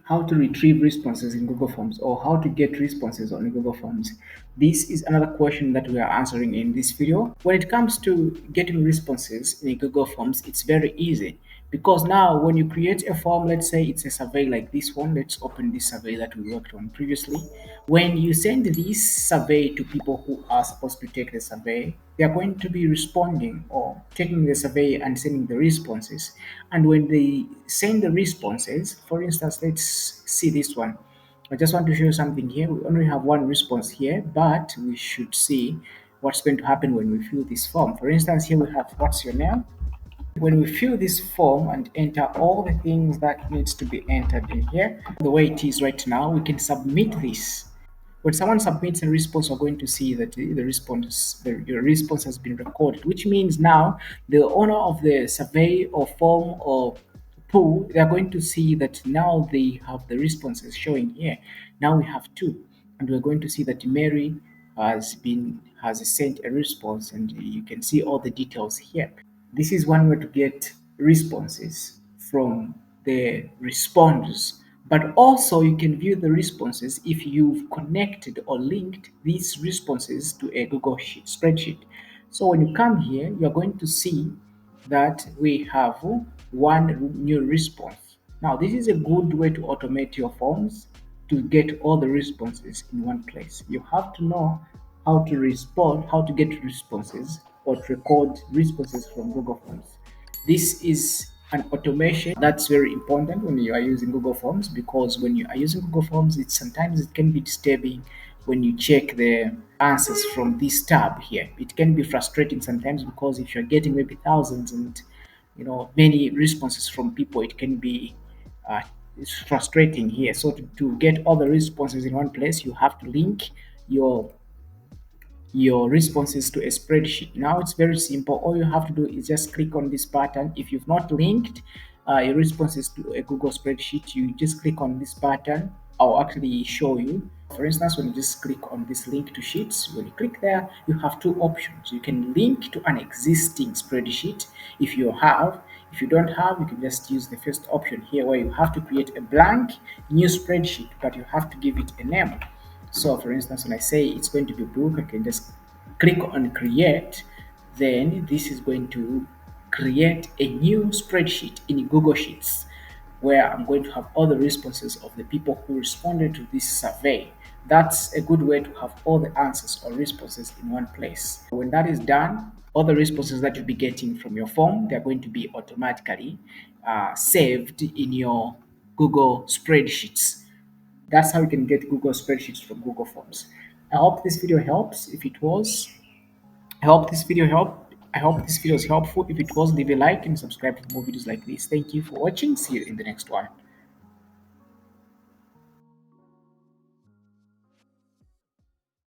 how to retrieve responses in Google Forms or how to get responses on Google Forms. This is another question that we are answering in this video. When it comes to getting responses in Google Forms, it's very easy because now when you create a form, let's say it's a survey like this one, let's open this survey that we worked on previously. When you send this survey to people who are supposed to take the survey, they are going to be responding or taking the survey and sending the responses. And when they send the responses, for instance, let's see this one. I just want to show you something here. We only have one response here, but we should see what's going to happen when we fill this form. For instance, here we have what's your name. When we fill this form and enter all the things that needs to be entered in here, the way it is right now, we can submit this. When someone submits a response, we're going to see that your response has been recorded, which means now the owner of the survey or form or pool, they're going to see that now they have the responses showing here. Now we have two, and we're going to see that Mary has sent a response, and you can see all the details here. This is one way to get responses from the responders, but also you can view the responses if you've connected or linked these responses to a Google spreadsheet. So when you come here, you're going to see that we have one new response. Now, this is a good way to automate your forms to get all the responses in one place. You have to know how to respond, how to get responses or to record responses from Google Forms. This is an automation that's very important when you are using Google Forms, because when you are using Google Forms, sometimes it can be disturbing when you check the answers from this tab here. It can be frustrating sometimes because if you're getting maybe thousands and many responses from people, it can be uh, it's frustrating here. So to get all the responses in one place, you have to link your your responses to a spreadsheet. Now it's very simple. All you have to do is just click on this button. If you've not linked your responses to a Google spreadsheet, you just click on this button. I'll actually show you. For instance, when you just click on this link to sheets, when you click there, you have two options. You can link to an existing spreadsheet if you have. If you don't have, you can just use the first option here where you have to create a blank new spreadsheet, but you have to give it a name. So for instance, when I say it's going to be book, I can just click on create. Then this is going to create a new spreadsheet in Google Sheets where I'm going to have all the responses of the people who responded to this survey. That's a good way to have all the answers or responses in one place. When that is done, all the responses that you'll be getting from your form, they're going to be automatically saved in your Google spreadsheets. That's how you can get Google spreadsheets from Google Forms. I hope this video helps. If it was, I hope this video helped. I hope this video is helpful. If it was, leave a like and subscribe for more videos like this. Thank you for watching. See you in the next one.